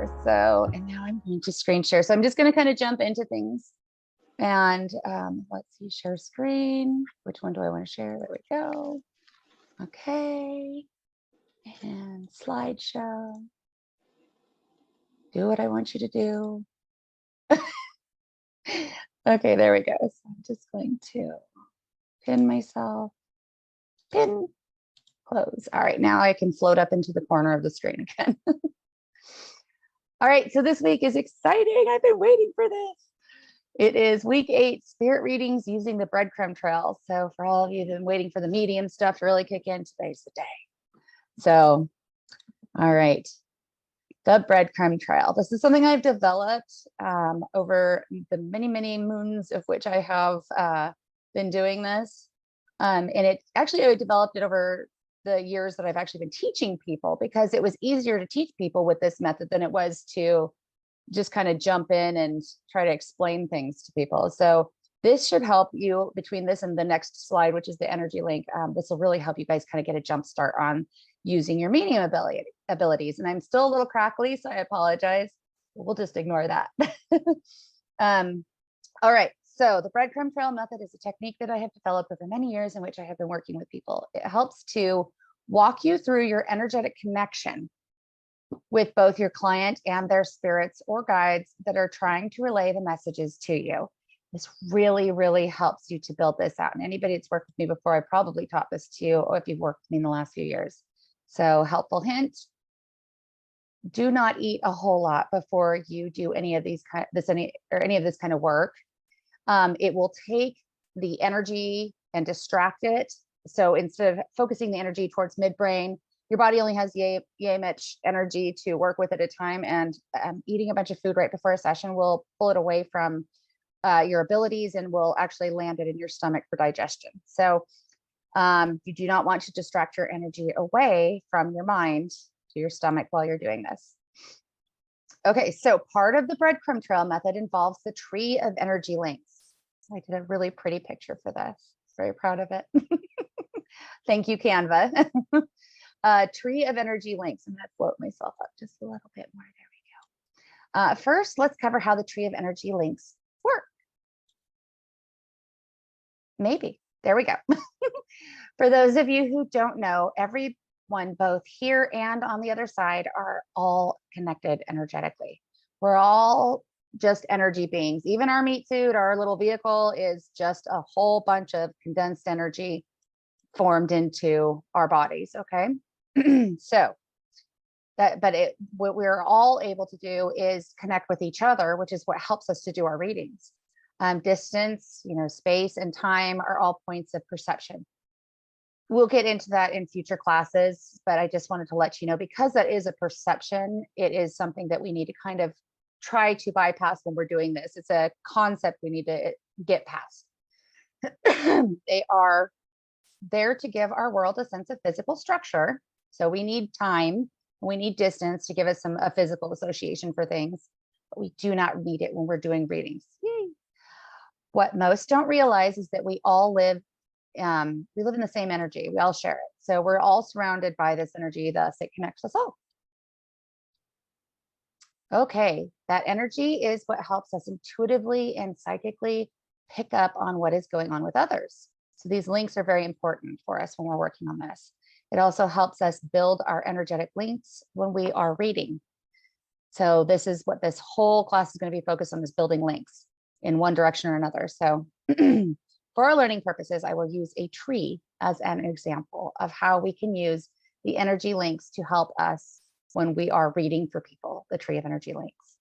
share. So, and now I'm going to screen share. So I'm just going to kind of jump into things. And let's see, share screen. Which one do I want to share? There we go. Okay. And slideshow. Do what I want you to do. Okay, there we go. So I'm just going to pin myself, pin, close. All right, now I can float up into the corner of the screen again. All right, so this week is exciting. I've been waiting for this. It is week 8, spirit readings using the Breadcrumb Trail. So for all of you who've been waiting for the medium stuff to really kick in, today's the day. So, all right, the Breadcrumb Trail. This is something I've developed over the many, many moons of which I have been doing this. And it actually, I developed it over the years that I've actually been teaching people, because it was easier to teach people with this method than it was to just kind of jump in and try to explain things to people. So this should help you between this and the next slide, which is the energy link. This will really help you guys kind of get a jump start on using your medium abilities. And I'm still a little crackly, so I apologize. We'll just ignore that. All right. So the Breadcrumb Trail method is a technique that I have developed over many years in which I have been working with people. It helps to walk you through your energetic connection with both your client and their spirits or guides that are trying to relay the messages to you. This really, really helps you to build this out. And anybody that's worked with me before, I probably taught this to you, or if you've worked with me in the last few years. So helpful hint, do not eat a whole lot before you do any of these any of this kind of work. It will take the energy and distract it. So instead of focusing the energy towards midbrain, your body only has yay much energy to work with at a time. And eating a bunch of food right before a session will pull it away from your abilities and will actually land it in your stomach for digestion. So you do not want to distract your energy away from your mind to your stomach while you're doing this. Okay, so part of the Breadcrumb Trail method involves the tree of energy links. I did a really pretty picture for this. Very proud of it. Thank you, Canva. Tree of energy links. I'm going to float myself up just a little bit more. There we go. First, let's cover how the tree of energy links work. Maybe. There we go. For those of you who don't know, everyone both here and on the other side are all connected energetically. We're all just energy beings. Even our meat suit, our little vehicle, is just a whole bunch of condensed energy formed into our bodies. Okay. So what we're all able to do is connect with each other, which is what helps us to do our readings. Distance, space and time are all points of perception. We'll get into that in future classes, but I just wanted to let you know, because that is a perception, it is something that we need to kind of try to bypass when we're doing this. It's a concept we need to get past. They are there to give our world a sense of physical structure. So we need time, we need distance to give us a physical association for things, but we do not need it when we're doing readings. Yay. What most don't realize is that we all live in the same energy. We all share it. So we're all surrounded by this energy, thus it connects us all. Okay, that energy is what helps us intuitively and psychically pick up on what is going on with others. So these links are very important for us when we're working on this. It also helps us build our energetic links when we are reading. So this is what this whole class is going to be focused on, is building links in one direction or another. So for our learning purposes, I will use a tree as an example of how we can use the energy links to help us when we are reading for people, the tree of energy links.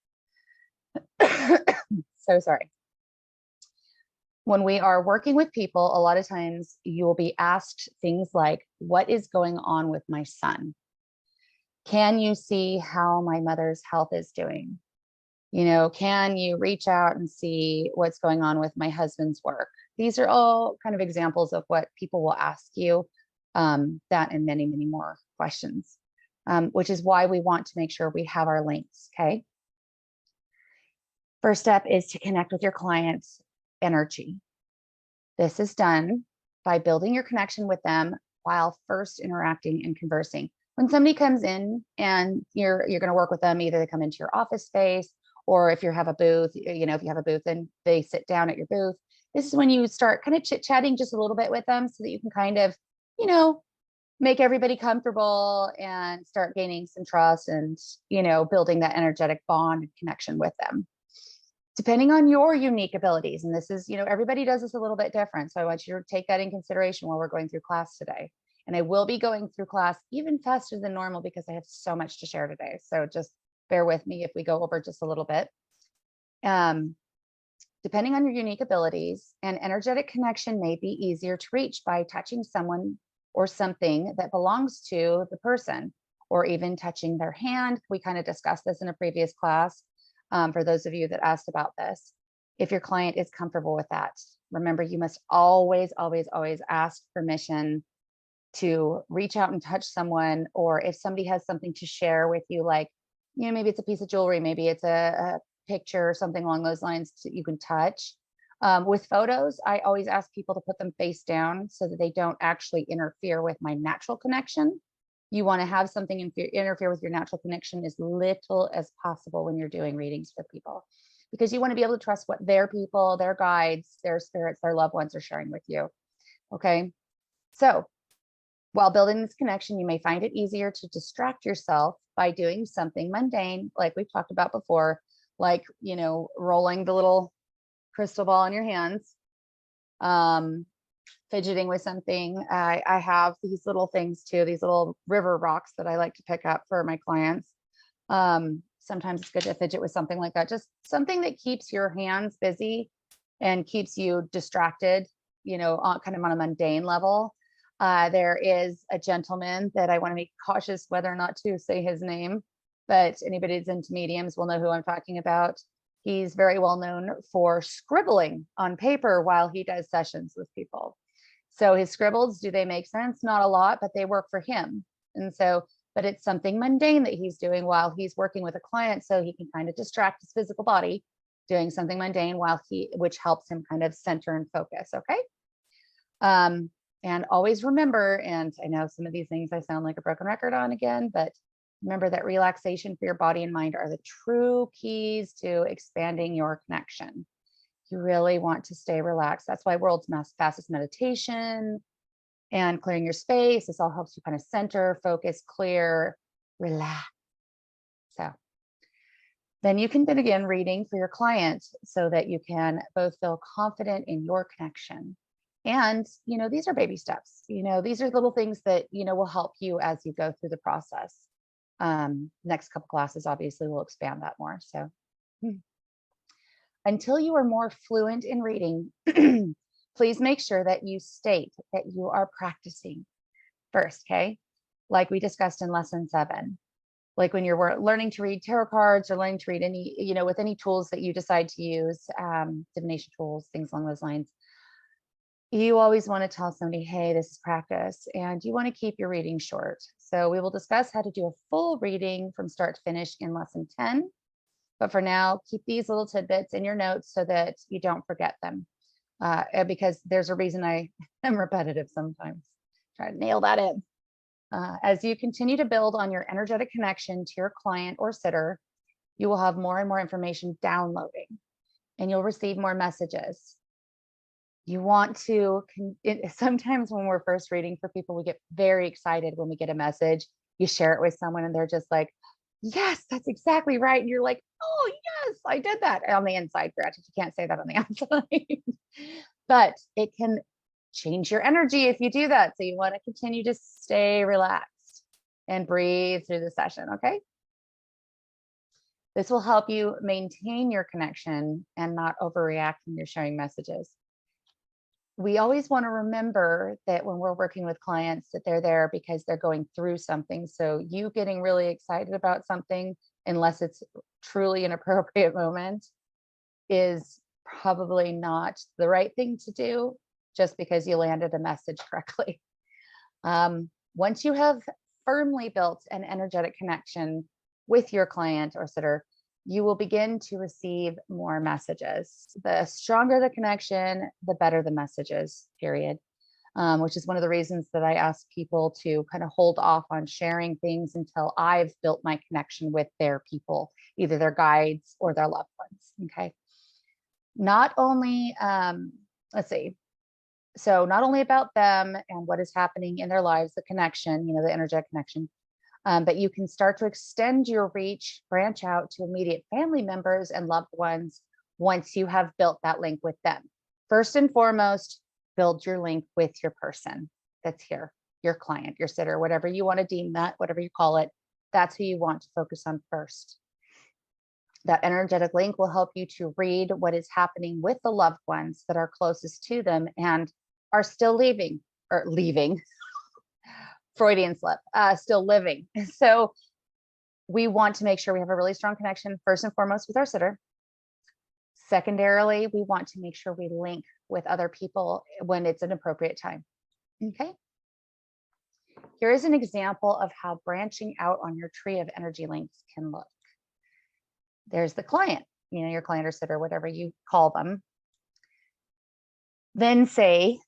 So sorry. When we are working with people, a lot of times you will be asked things like, what is going on with my son? Can you see how my mother's health is doing? Can you reach out and see what's going on with my husband's work? These are all kind of examples of what people will ask you, that and many, many more questions, which is why we want to make sure we have our links, okay? First step is to connect with your client's energy. This is done by building your connection with them while first interacting and conversing. when somebody comes in and you're going to work with them, either they come into your office space, or if you have a booth, you know, if you have a booth and they sit down at your booth, this is when you start kind of chit-chatting just a little bit with them so that you can kind of, you know, make everybody comfortable and start gaining some trust and, you know, building that energetic bond and connection with them. Depending on your unique abilities, and this is, you know, everybody does this a little bit different. So I want you to take that in consideration while we're going through class today. And I will be going through class even faster than normal because I have so much to share today. So just bear with me if we go over just a little bit. Depending on your unique abilities, an energetic connection may be easier to reach by touching someone or something that belongs to the person, or even touching their hand. We kind of discussed this in a previous class for those of you that asked about this. If your client is comfortable with that, remember, you must always, always, always ask permission to reach out and touch someone, or if somebody has something to share with you, like, you know, maybe it's a piece of jewelry, maybe it's a picture or something along those lines that you can touch. With photos, I always ask people to put them face down so that they don't actually interfere with my natural connection. You want to have something interfere with your natural connection as little as possible when you're doing readings for people, because you want to be able to trust what their people, their guides, their spirits, their loved ones are sharing with you. Okay. So while building this connection, you may find it easier to distract yourself by doing something mundane, like we've talked about before, like, you know, rolling the little crystal ball in your hands, fidgeting with something. I have these little things too, these little river rocks that I like to pick up for my clients. Sometimes it's good to fidget with something like that, just something that keeps your hands busy and keeps you distracted, you know, kind of on a mundane level. There is a gentleman that I want to be cautious whether or not to say his name, but anybody that's into mediums will know who I'm talking about. He's very well known for scribbling on paper while he does sessions with people. So his scribbles, do they make sense? Not a lot, but they work for him. And so, but it's something mundane that he's doing while he's working with a client, so he can kind of distract his physical body doing something mundane which helps him kind of center and focus. Okay. And always remember, and I know some of these things I sound like a broken record on again, but remember that relaxation for your body and mind are the true keys to expanding your connection. You really want to stay relaxed. That's why world's fastest meditation and clearing your space. This all helps you kind of center, focus, clear, relax. So then you can begin reading for your client so that you can both feel confident in your connection. And, you know, these are baby steps. You know, these are little things that, you know, will help you as you go through the process. Next couple classes, obviously, will expand that more. So until you are more fluent in reading, please make sure that you state that you are practicing first, okay? Like we discussed in lesson 7. Like when you're learning to read tarot cards or learning to read any, you know, with any tools that you decide to use, divination tools, things along those lines, you always want to tell somebody, hey, this is practice, and you want to keep your reading short. So we will discuss how to do a full reading from start to finish in lesson 10. But for now, keep these little tidbits in your notes so that you don't forget them, because there's a reason I am repetitive sometimes. Try to nail that in. As you continue to build on your energetic connection to your client or sitter, you will have more and more information downloading, and you'll receive more messages. You want to, sometimes when we're first reading for people, we get very excited when we get a message. You share it with someone and they're just like, yes, that's exactly right. And you're like, oh, yes, I did that on the inside. Granted, you can't say that on the outside, but it can change your energy if you do that. So you want to continue to stay relaxed and breathe through the session. Okay. This will help you maintain your connection and not overreact when you're sharing messages. We always want to remember that when we're working with clients that they're there because they're going through something. So you getting really excited about something, unless it's truly an appropriate moment, is probably not the right thing to do just because you landed a message correctly. Once you have firmly built an energetic connection with your client or sitter, you will begin to receive more messages. The stronger the connection, the better the messages, period. which is one of the reasons that I ask people to kind of hold off on sharing things until I've built my connection with their people, either their guides or their loved ones. Okay. Not only, let's see. So not only about them and what is happening in their lives, the connection, the energetic connection, but you can start to extend your reach, branch out to immediate family members and loved ones once you have built that link with them. First and foremost, build your link with your person that's here, your client, your sitter, whatever you want to deem that, whatever you call it. That's who you want to focus on first. That energetic link will help you to read what is happening with the loved ones that are closest to them and are still leaving, Freudian slip, still living. So we want to make sure we have a really strong connection, first and foremost, with our sitter. Secondarily, we want to make sure we link with other people when it's an appropriate time. Okay. Here is an example of how branching out on your tree of energy links can look. There's the client, your client or sitter, whatever you call them. Then say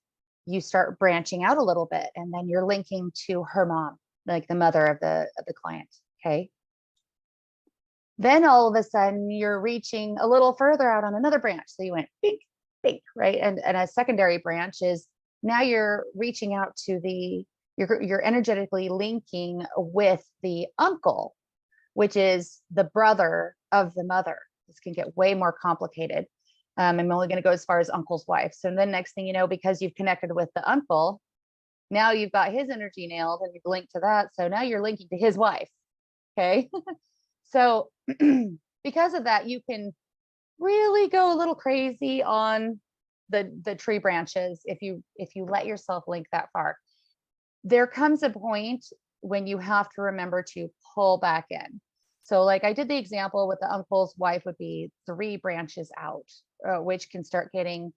you start branching out a little bit, and then you're linking to her mom, like the mother of the client. Okay. Then all of a sudden you're reaching a little further out on another branch. So you went bink, bink, right? And a secondary branch is now you're reaching out to you're energetically linking with the uncle, which is the brother of the mother. This can get way more complicated. I'm only going to go as far as uncle's wife. So then next thing you know, because you've connected with the uncle, now you've got his energy nailed and you've linked to that. So now you're linking to his wife. Okay. So because of that, you can really go a little crazy on the tree branches if you let yourself link that far. There comes a point when you have to remember to pull back in. So like I did the example with the uncle's wife would be 3 branches out, which can start getting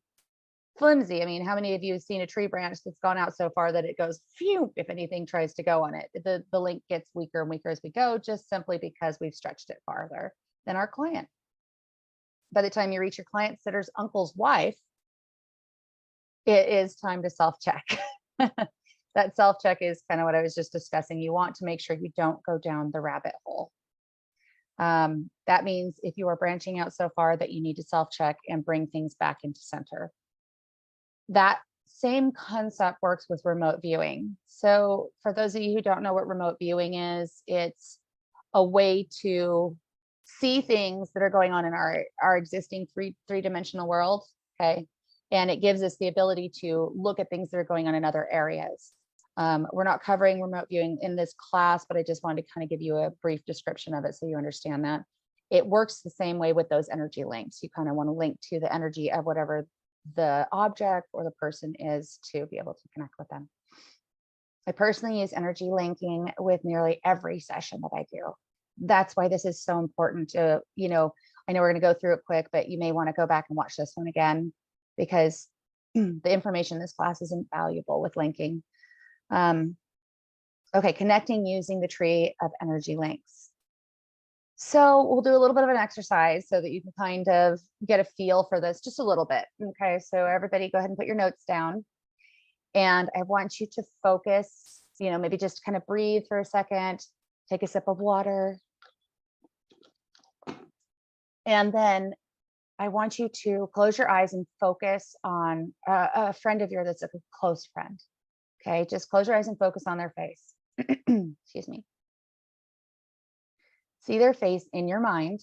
flimsy. I mean, how many of you have seen a tree branch that's gone out so far that it goes phew if anything tries to go on it? The link gets weaker and weaker as we go, just simply because we've stretched it farther than our client. By the time you reach your client sitter's uncle's wife, it is time to self-check. That self-check is kind of what I was just discussing. You want to make sure you don't go down the rabbit hole. That means if you are branching out so far that you need to self-check and bring things back into center. That same concept works with remote viewing. So for those of you who don't know what remote viewing is, it's a way to see things that are going on in our existing three-dimensional world. Okay. And it gives us the ability to look at things that are going on in other areas. We're not covering remote viewing in this class, but I just wanted to kind of give you a brief description of it so you understand that. It works the same way with those energy links. You kind of want to link to the energy of whatever the object or the person is to be able to connect with them. I personally use energy linking with nearly every session that I do. That's why this is so important to, I know we're going to go through it quick, but you may want to go back and watch this one again because the information in this class is invaluable with linking. Okay, connecting using the tree of energy links. So we'll do a little bit of an exercise so that you can kind of get a feel for this just a little bit. Okay, so everybody go ahead and put your notes down. And I want you to focus, maybe just kind of breathe for a second, take a sip of water. And then I want you to close your eyes and focus on a friend of yours that's a close friend. Okay, just close your eyes and focus on their face. Excuse me. See their face in your mind.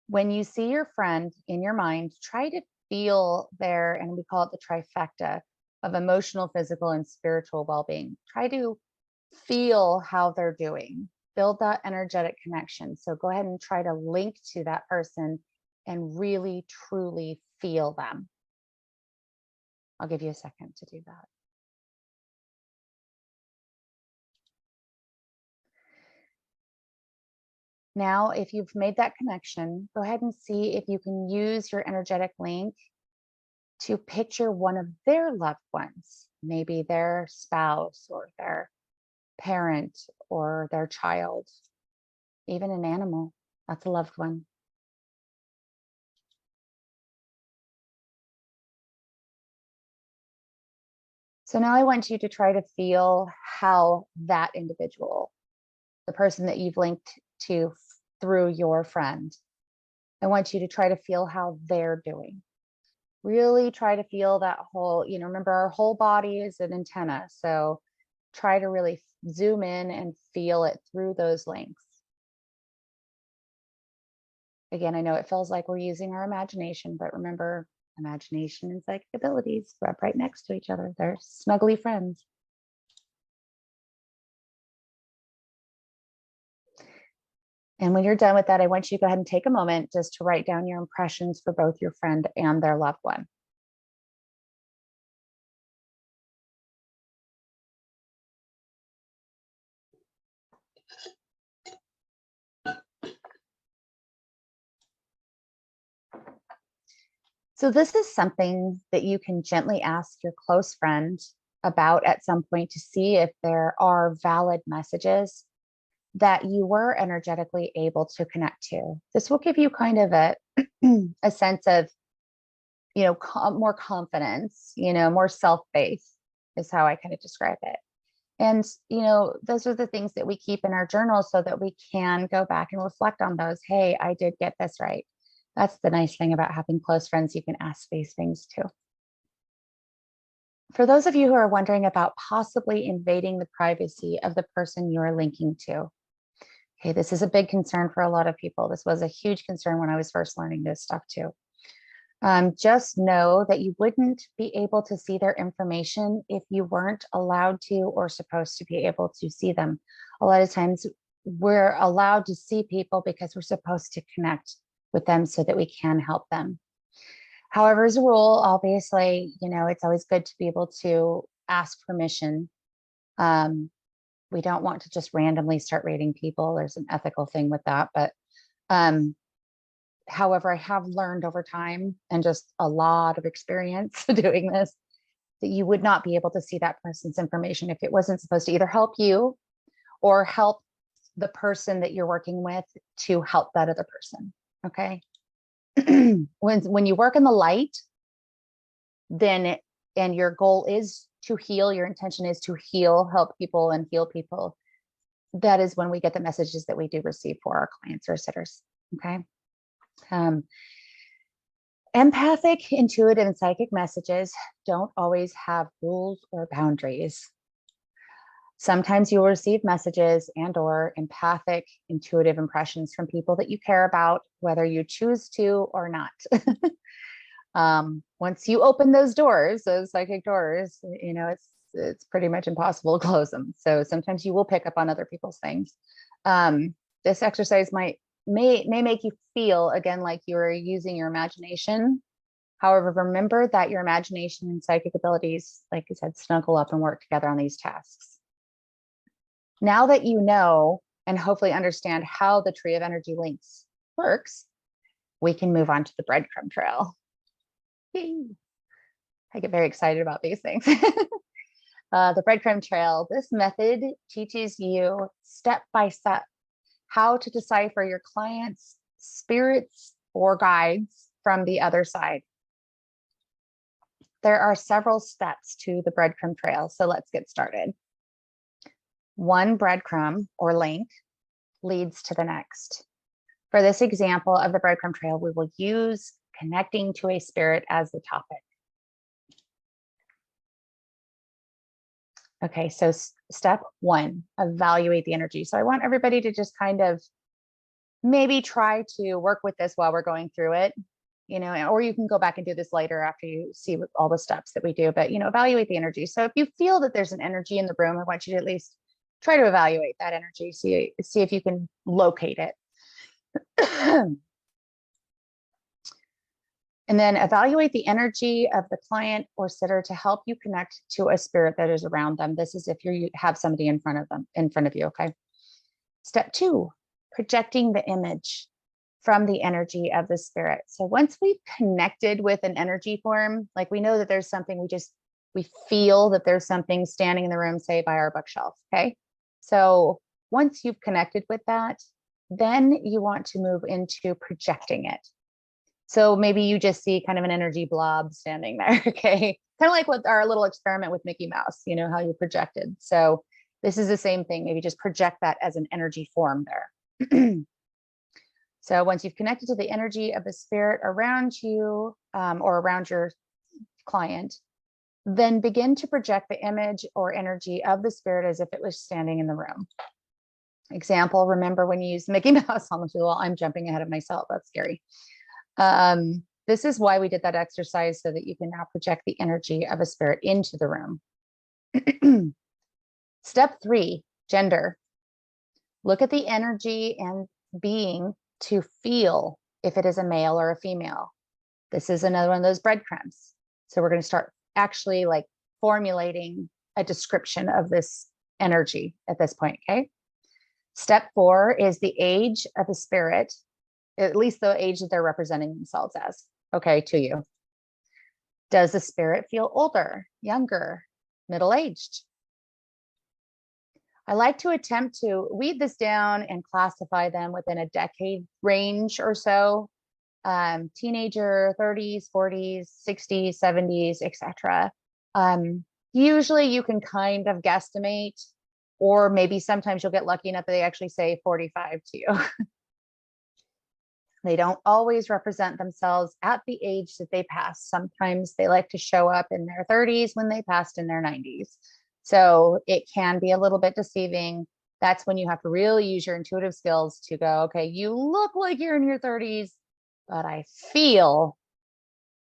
When you see your friend in your mind, try to feel their, and we call it the trifecta of emotional, physical, and spiritual well-being. Try to feel how they're doing. Build that energetic connection. So go ahead and try to link to that person and really, truly feel them. I'll give you a second to do that. Now, if you've made that connection, go ahead and see if you can use your energetic link to picture one of their loved ones, maybe their spouse or their parent or their child, even an animal. That's a loved one. So now I want you to try to feel how that individual, the person that you've linked to through your friend, I want you to try to feel how they're doing. Really try to feel that whole, remember our whole body is an antenna. So try to really zoom in and feel it through those links. Again, I know it feels like we're using our imagination, but remember, imagination and psychic abilities rub right next to each other. They're snuggly friends. And when you're done with that, I want you to go ahead and take a moment just to write down your impressions for both your friend and their loved one. So this is something that you can gently ask your close friend about at some point to see if there are valid messages that you were energetically able to connect to. This will give you kind of a sense of, more confidence, more self-faith is how I kind of describe it. And, those are the things that we keep in our journal so that we can go back and reflect on those. Hey, I did get this right. That's the nice thing about having close friends you can ask these things to. For those of you who are wondering about possibly invading the privacy of the person you are linking to, okay, this is a big concern for a lot of people. This was a huge concern when I was first learning this stuff too. Just know that you wouldn't be able to see their information if you weren't allowed to or supposed to be able to see them. A lot of times we're allowed to see people because we're supposed to connect with them so that we can help them. However, as a rule, obviously, it's always good to be able to ask permission. We don't want to just randomly start rating people. There's an ethical thing with that. But however, I have learned over time and just a lot of experience doing this, that you would not be able to see that person's information if it wasn't supposed to either help you or help the person that you're working with to help that other person. Okay. When you work in the light, then, and your goal is to heal, your intention is to heal, help people and heal people. That is when we get the messages that we do receive for our clients or sitters. Okay. Empathic, intuitive, and psychic messages don't always have rules or boundaries. Sometimes you'll receive messages and or empathic, intuitive impressions from people that you care about, whether you choose to or not. Once you open those doors, those psychic doors, it's pretty much impossible to close them. So sometimes you will pick up on other people's things. This exercise may make you feel again like you're using your imagination. However, remember that your imagination and psychic abilities, like I said, snuggle up and work together on these tasks. Now that you know and hopefully understand how the tree of energy links works, we can move on to the breadcrumb trail. Yay. I get very excited about these things. The breadcrumb trail, this method teaches you step by step how to decipher your clients' spirits or guides from the other side. There are several steps to the breadcrumb trail, so let's get started. One breadcrumb or link leads to the next. For this example of the breadcrumb trail, we will use connecting to a spirit as the topic. Okay, so step one, evaluate the energy. So I want everybody to just kind of maybe try to work with this while we're going through it, or you can go back and do this later after you see all the steps that we do, but, evaluate the energy. So if you feel that there's an energy in the room, I want you to at least try to evaluate that energy, see if you can locate it. And then evaluate the energy of the client or sitter to help you connect to a spirit that is around them. This is if you have somebody in front of you, okay? Step two, projecting the image from the energy of the spirit. So once we've connected with an energy form, like we know that there's something, we feel that there's something standing in the room, say by our bookshelf, okay? So once you've connected with that, then you want to move into projecting it. So maybe you just see kind of an energy blob standing there. Okay. Kind of like with our little experiment with Mickey Mouse, you know, how you projected. So this is the same thing. Maybe just project that as an energy form there. So once you've connected to the energy of the spirit around you or around your client, then begin to project the image or energy of the spirit as if it was standing in the room. Example, remember when you use Mickey Mouse on the tool, I'm jumping ahead of myself. That's scary. This is why we did that exercise, so that you can now project the energy of a spirit into the room. Step 3, gender. Look at the energy and being to feel if it is a male or a female. This is another one of those breadcrumbs. So we're going to start actually like formulating a description of this energy at this point. Okay. Step 4 is the age of the spirit, at least the age that they're representing themselves as. Okay, to you. Does the spirit feel older, younger, middle-aged? I like to attempt to weed this down and classify them within a decade range or so. Teenager, 30s, 40s, 60s, 70s, etc. Usually you can kind of guesstimate, or maybe sometimes you'll get lucky enough that they actually say 45 to you. They don't always represent themselves at the age that they pass. Sometimes they like to show up in their 30s when they passed in their 90s. So it can be a little bit deceiving. That's when you have to really use your intuitive skills to go, okay, you look like you're in your 30s, but I feel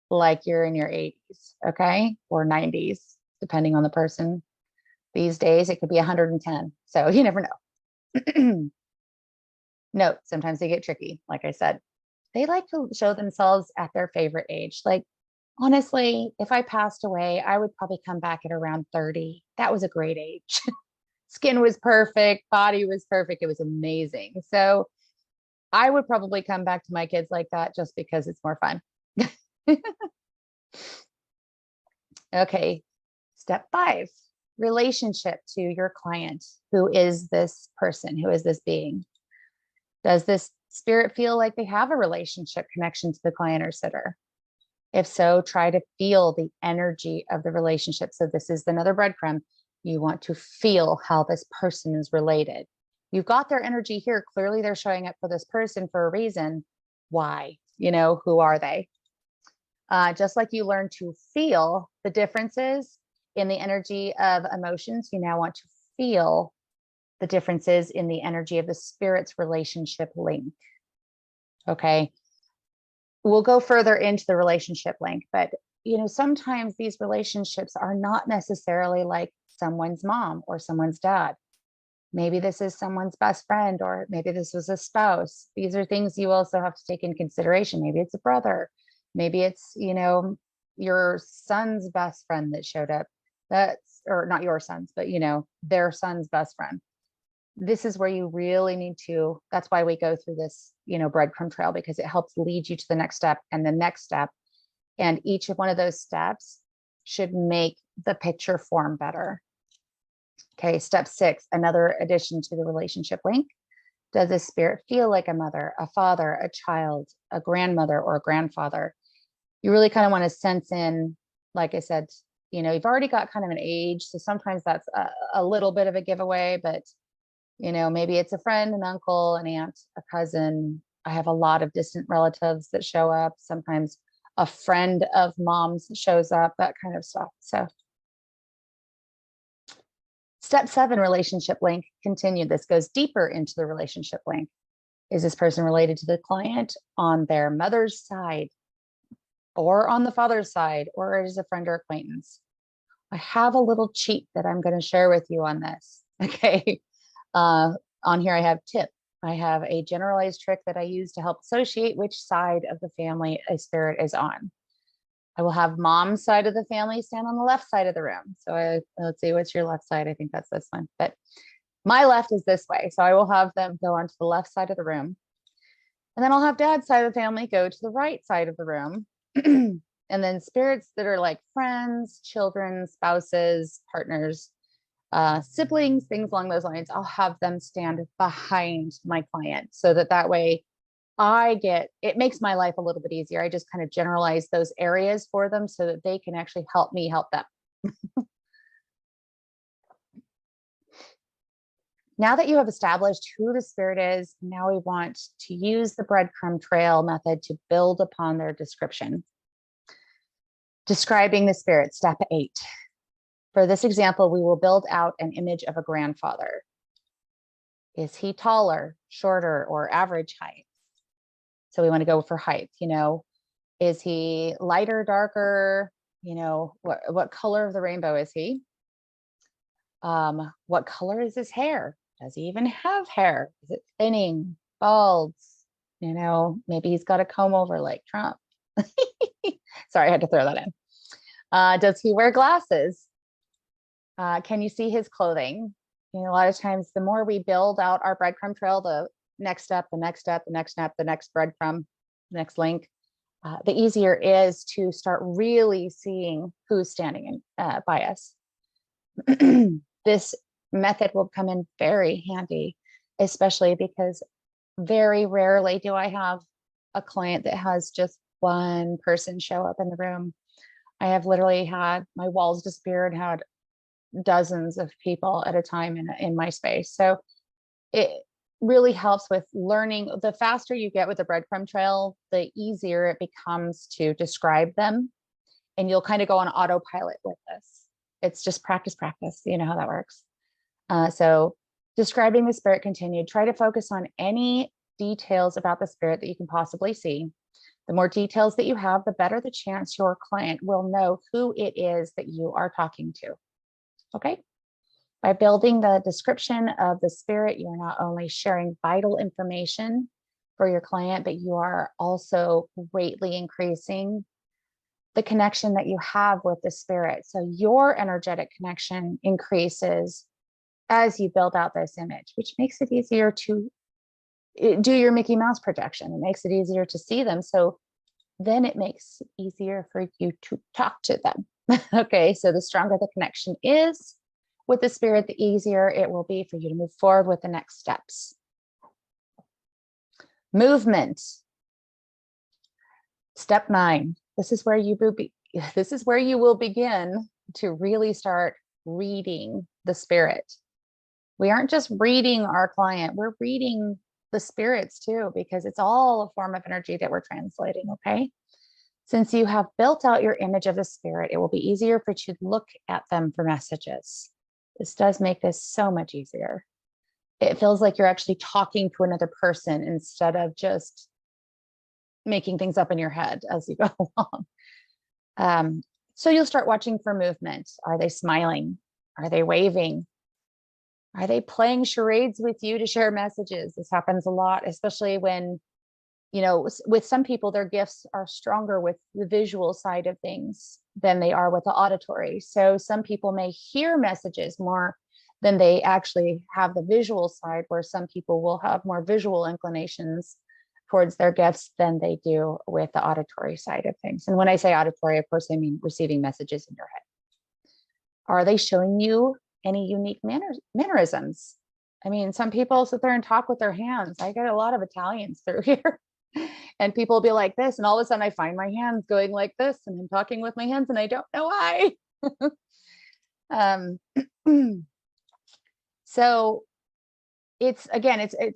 like you're in your 80s, okay? Or 90s, depending on the person. These days, it could be 110. So you never know. Note, sometimes they get tricky. Like I said, they like to show themselves at their favorite age. Like, honestly, if I passed away, I would probably come back at around 30. That was a great age. Skin was perfect, body was perfect. It was amazing. So I would probably come back to my kids like that just because it's more fun. Okay, step 5, relationship to your client. Who is this person? Who is this being? Does this spirit feel like they have a relationship connection to the client or sitter? If so, try to feel the energy of the relationship. So this is another breadcrumb. You want to feel how this person is related. You've got their energy here. Clearly they're showing up for this person for a reason. Why? You know, who are they? Just like you learn to feel the differences in the energy of emotions, you now want to feel the differences in the energy of the spirit's relationship link. Okay. We'll go further into the relationship link, but you know, sometimes these relationships are not necessarily like someone's mom or someone's dad. Maybe this is someone's best friend, or maybe this was a spouse. These are things you also have to take in consideration. Maybe it's a brother. Maybe it's, you know, your son's best friend that showed up. That's, or not your son's, but you know, their son's best friend. This is where you really need to, that's why we go through this, you know, breadcrumb trail, because it helps lead you to the next step and the next step. And each of one of those steps should make the picture form better. Okay, step 6, another addition to the relationship link. Does the spirit feel like a mother, a father, a child, a grandmother, or a grandfather? You really kind of want to sense in, like I said, you know, you've already got kind of an age. So sometimes that's a little bit of a giveaway, but you know, maybe it's a friend, an uncle, an aunt, a cousin. I have a lot of distant relatives that show up. Sometimes a friend of mom's shows up, that kind of stuff. So step 7, relationship link. Continue. This goes deeper into the relationship link. Is this person related to the client on their mother's side or on the father's side, or is a friend or acquaintance? I have a little cheat that I'm going to share with you on this. Okay. On here, I have tip. I have a generalized trick that I use to help associate which side of the family a spirit is on. I will have mom's side of the family stand on the left side of the room. So let's see, what's your left side? I think that's this one, but my left is this way. So I will have them go onto the left side of the room. And then I'll have dad's side of the family go to the right side of the room. And then spirits that are like friends, children, spouses, partners, siblings, things along those lines, I'll have them stand behind my client so that way it makes my life a little bit easier. I just kind of generalize those areas for them so that they can actually help me help them. Now that you have established who the spirit is, now we want to use the breadcrumb trail method to build upon their description. Describing the spirit, step 8. For this example, we will build out an image of a grandfather. Is he taller, shorter, or average height? So we want to go for height, is he lighter, darker? What color of the rainbow is he? What color is his hair? Does he even have hair? Is it thinning, bald? Maybe he's got a comb over like Trump. Sorry, I had to throw that in. Does he wear glasses? Can you see his clothing? A lot of times, the more we build out our breadcrumb trail, the next step, the next step, the next step, the next breadcrumb, the next link, the easier it is to start really seeing who's standing by us. This method will come in very handy, especially because very rarely do I have a client that has just one person show up in the room. I have literally had my walls disappear and had dozens of people at a time in my space. So it really helps with learning. The faster you get with the breadcrumb trail, the easier it becomes to describe them. And you'll kind of go on autopilot with this. It's just practice. You know how that works. So describing the spirit continued. Try to focus on any details about the spirit that you can possibly see. The more details that you have, the better the chance your client will know who it is that you are talking to. Okay? By building the description of the spirit, you're not only sharing vital information for your client, but you are also greatly increasing the connection that you have with the spirit. So your energetic connection increases as you build out this image, which makes it easier to do your Mickey Mouse projection. It makes it easier to see them. So then it makes it easier for you to talk to them. Okay, so the stronger the connection is with the spirit, the easier it will be for you to move forward with the next steps. Movement. Step 9. This is where you will begin to really start reading the spirit. We aren't just reading our client, we're reading the spirits too, because it's all a form of energy that we're translating, okay? Since you have built out your image of the spirit, it will be easier for you to look at them for messages. This does make this so much easier. It feels like you're actually talking to another person instead of just making things up in your head as you go along. So you'll start watching for movement. Are they smiling? Are they waving? Are they playing charades with you to share messages? This happens a lot, especially when, with some people, their gifts are stronger with the visual side of things than they are with the auditory. So some people may hear messages more than they actually have the visual side, where some people will have more visual inclinations towards their gifts than they do with the auditory side of things. And when I say auditory, of course, I mean receiving messages in your head. Are they showing you any unique mannerisms? I mean, some people sit there and talk with their hands. I get a lot of Italians through here. And people will be like this, and all of a sudden I find my hands going like this, and I'm talking with my hands and I don't know why. So it's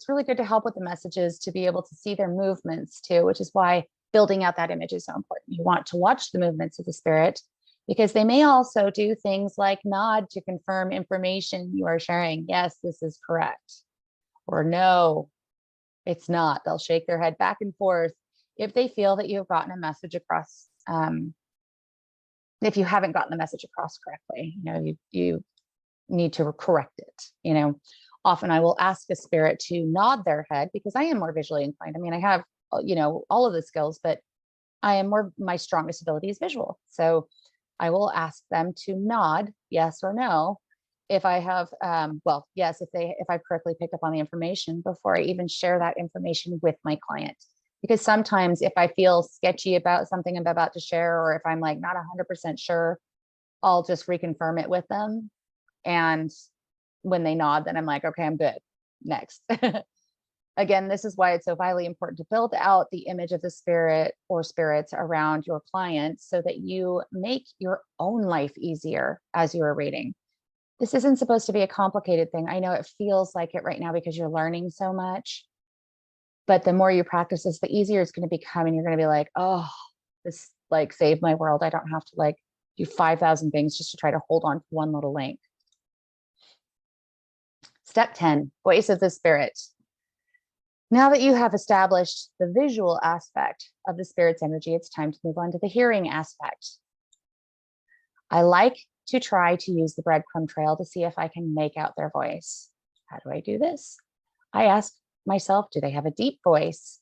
really good to help with the messages, to be able to see their movements too, which is why building out that image is so important. You want to watch the movements of the spirit, because they may also do things like nod to confirm information you are sharing. Yes, this is correct. Or no, it's not. They'll shake their head back and forth if they feel that you've gotten a message across. If you haven't gotten the message across correctly, you need to correct it. Often I will ask a spirit to nod their head, because I am more visually inclined. I mean, I have, all of the skills, but my strongest ability is visual. So I will ask them to nod yes or no if I have, yes, if I correctly picked up on the information before I even share that information with my client. Because sometimes if I feel sketchy about something I'm about to share, or if I'm like not 100% sure, I'll just reconfirm it with them. And when they nod, then I'm like, okay, I'm good. Next. Again, this is why it's so vitally important to build out the image of the spirit or spirits around your clients so that you make your own life easier as you are reading. This isn't supposed to be a complicated thing. I know it feels like it right now because you're learning so much, but the more you practice this, the easier it's going to become. And you're going to be like, oh, this like saved my world. I don't have to like do 5,000 things just to try to hold on to one little link. Step 10, voice of the spirit. Now that you have established the visual aspect of the spirit's energy, it's time to move on to the hearing aspect. I like to try to use the breadcrumb trail to see if I can make out their voice. How do I do this? I ask myself, do they have a deep voice?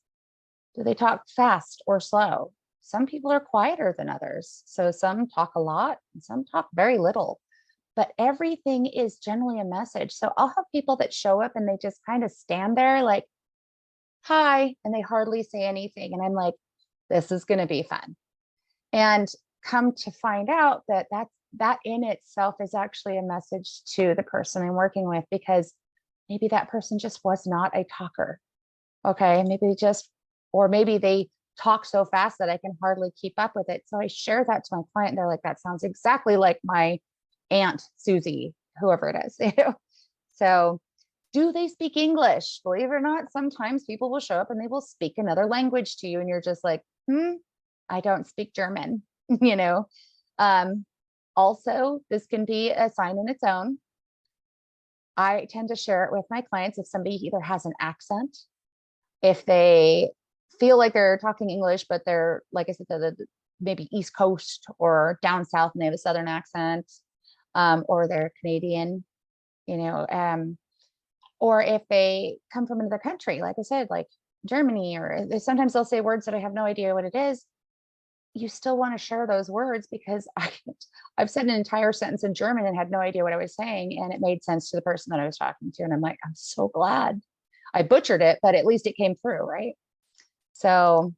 Do they talk fast or slow? Some people are quieter than others. So some talk a lot and some talk very little, but everything is generally a message. So I'll have people that show up and they just kind of stand there like, hi, and they hardly say anything. And I'm like, this is going to be fun. And come to find out that that in itself is actually a message to the person I'm working with, because maybe that person just was not a talker. Okay. Maybe they talk so fast that I can hardly keep up with it. So I share that to my client. And they're like, that sounds exactly like my Aunt Susie, whoever it is. So do they speak English? Believe it or not, sometimes people will show up and they will speak another language to you. And you're just like, I don't speak German, Also, this can be a sign in its own. I tend to share it with my clients if somebody either has an accent, if they feel like they're talking English, but they're, like I said, maybe East Coast or down South and they have a Southern accent, or they're Canadian, or if they come from another country, like I said, like Germany, or sometimes they'll say words that I have no idea what it is. You still want to share those words because I've said an entire sentence in German and had no idea what I was saying. And it made sense to the person that I was talking to. And I'm like, I'm so glad I butchered it, but at least it came through, right? So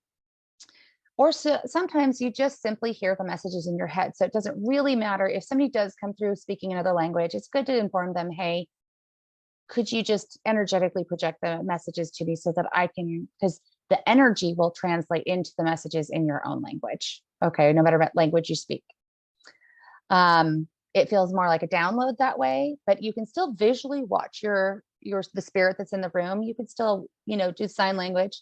sometimes you just simply hear the messages in your head. So it doesn't really matter if somebody does come through speaking another language. It's good to inform them, hey, could you just energetically project the messages to me so that I can, because the energy will translate into the messages in your own language. Okay, no matter what language you speak. It feels more like a download that way, but you can still visually watch the spirit that's in the room. You can still, do sign language,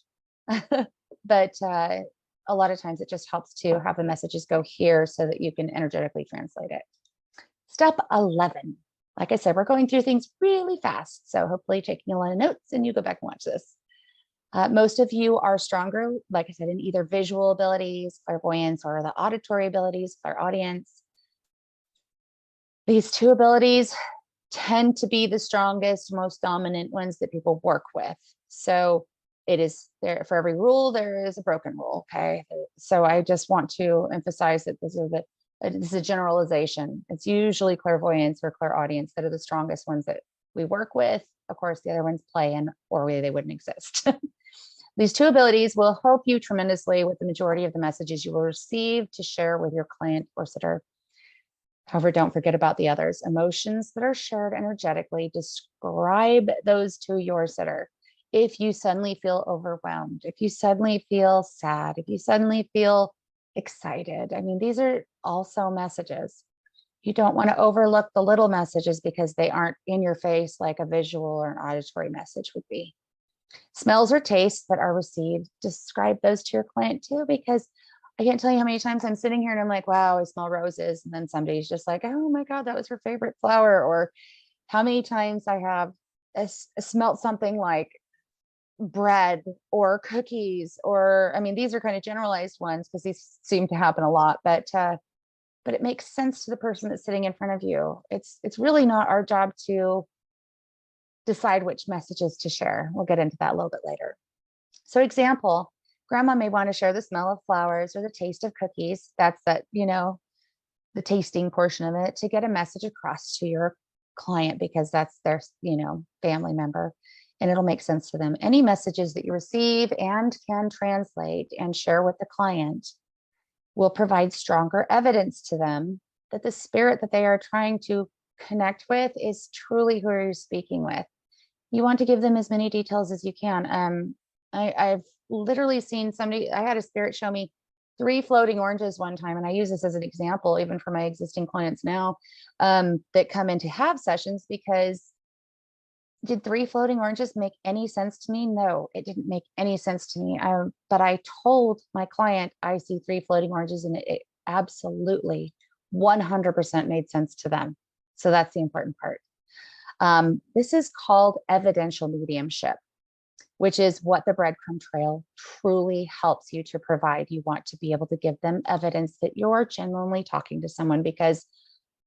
but a lot of times it just helps to have the messages go here so that you can energetically translate it. Step 11. Like I said, we're going through things really fast. So hopefully taking a lot of notes and you go back and watch this. Most of you are stronger, like I said, in either visual abilities, clairvoyance, or the auditory abilities, clairaudience. These two abilities tend to be the strongest, most dominant ones that people work with. So it is there for every rule, there is a broken rule. Okay. So I just want to emphasize that this is a generalization. It's usually clairvoyance or clairaudience that are the strongest ones that we work with. Of course, the other ones play in, or they wouldn't exist. These two abilities will help you tremendously with the majority of the messages you will receive to share with your client or sitter. However, don't forget about the others. Emotions that are shared energetically, describe those to your sitter. If you suddenly feel overwhelmed, if you suddenly feel sad, if you suddenly feel excited, these are also messages. You don't want to overlook the little messages because they aren't in your face like a visual or an auditory message would be. Smells or tastes that are received, describe those to your client too, because I can't tell you how many times I'm sitting here and I'm like, wow, I smell roses. And then somebody's just like, oh my God, that was her favorite flower. Or how many times I have smelled something like bread or cookies, or, these are kind of generalized ones because these seem to happen a lot, but it makes sense to the person that's sitting in front of you. It's really not our job to decide which messages to share. We'll get into that a little bit later. So example, grandma may want to share the smell of flowers or the taste of cookies. That's the tasting portion of it, to get a message across to your client because that's their, family member, and it'll make sense to them. Any messages that you receive and can translate and share with the client will provide stronger evidence to them that the spirit that they are trying to connect with is truly who you're speaking with. You want to give them as many details as you can. I've literally seen somebody, I had a spirit show me 3 floating oranges one time, and I use this as an example, even for my existing clients now, that come in to have sessions, because did 3 floating oranges make any sense to me? No, it didn't make any sense to me. But I told my client, I see 3 floating oranges, and it absolutely 100% made sense to them. So that's the important part. This is called evidential mediumship, which is what the Breadcrumb Trail truly helps you to provide. You want to be able to give them evidence that you're genuinely talking to someone, because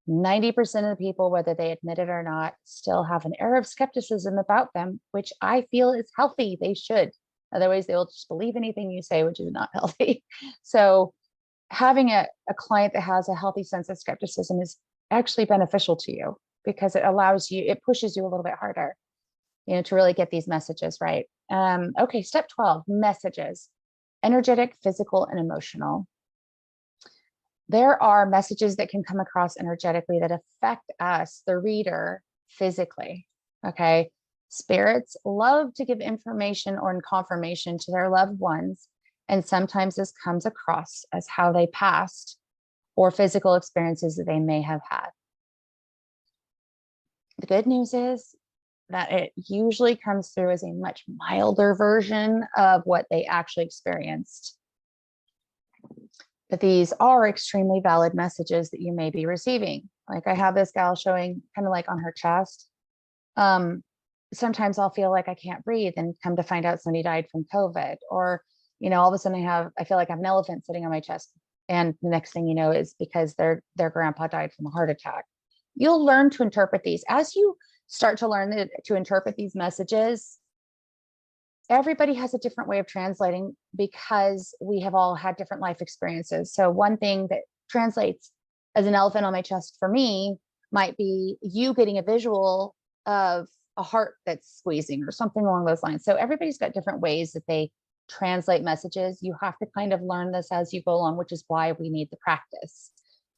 90% of the people, whether they admit it or not, still have an air of skepticism about them, which I feel is healthy. They should. Otherwise, they will just believe anything you say, which is not healthy. So having a client that has a healthy sense of skepticism is actually beneficial to you, because it allows you, it pushes you a little bit harder, to really get these messages right. Okay, step 12, messages, energetic, physical, and emotional. There are messages that can come across energetically that affect us, the reader, physically. Okay. Spirits love to give information or confirmation to their loved ones. And sometimes this comes across as how they passed or physical experiences that they may have had. The good news is that it usually comes through as a much milder version of what they actually experienced. But these are extremely valid messages that you may be receiving. Like I have this gal showing kind of like on her chest. Sometimes I'll feel like I can't breathe, and come to find out somebody died from COVID, or, all of a sudden I feel like I have an elephant sitting on my chest. And the next thing you know is because their grandpa died from a heart attack. You'll learn to interpret these as you start to learn to interpret these messages. Everybody has a different way of translating, because we have all had different life experiences. So one thing that translates as an elephant on my chest for me might be you getting a visual of a heart that's squeezing or something along those lines. So everybody's got different ways that they translate messages. You have to kind of learn this as you go along, which is why we need the practice,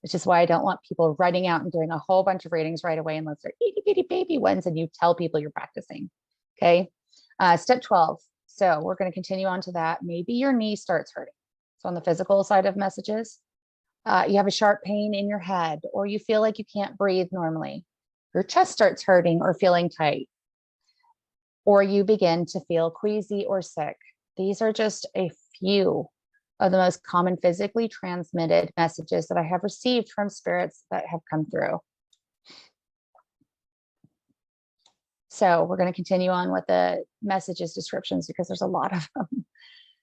which is why I don't want people writing out and doing a whole bunch of readings right away, unless they're itty bitty baby ones and you tell people you're practicing. Okay. Step 12. So we're going to continue on to that. Maybe your knee starts hurting. So on the physical side of messages, you have a sharp pain in your head, or you feel like you can't breathe normally. Your chest starts hurting or feeling tight, or you begin to feel queasy or sick. These are just a few of the most common physically transmitted messages that I have received from spirits that have come through. So we're going to continue on with the messages descriptions, because there's a lot of them.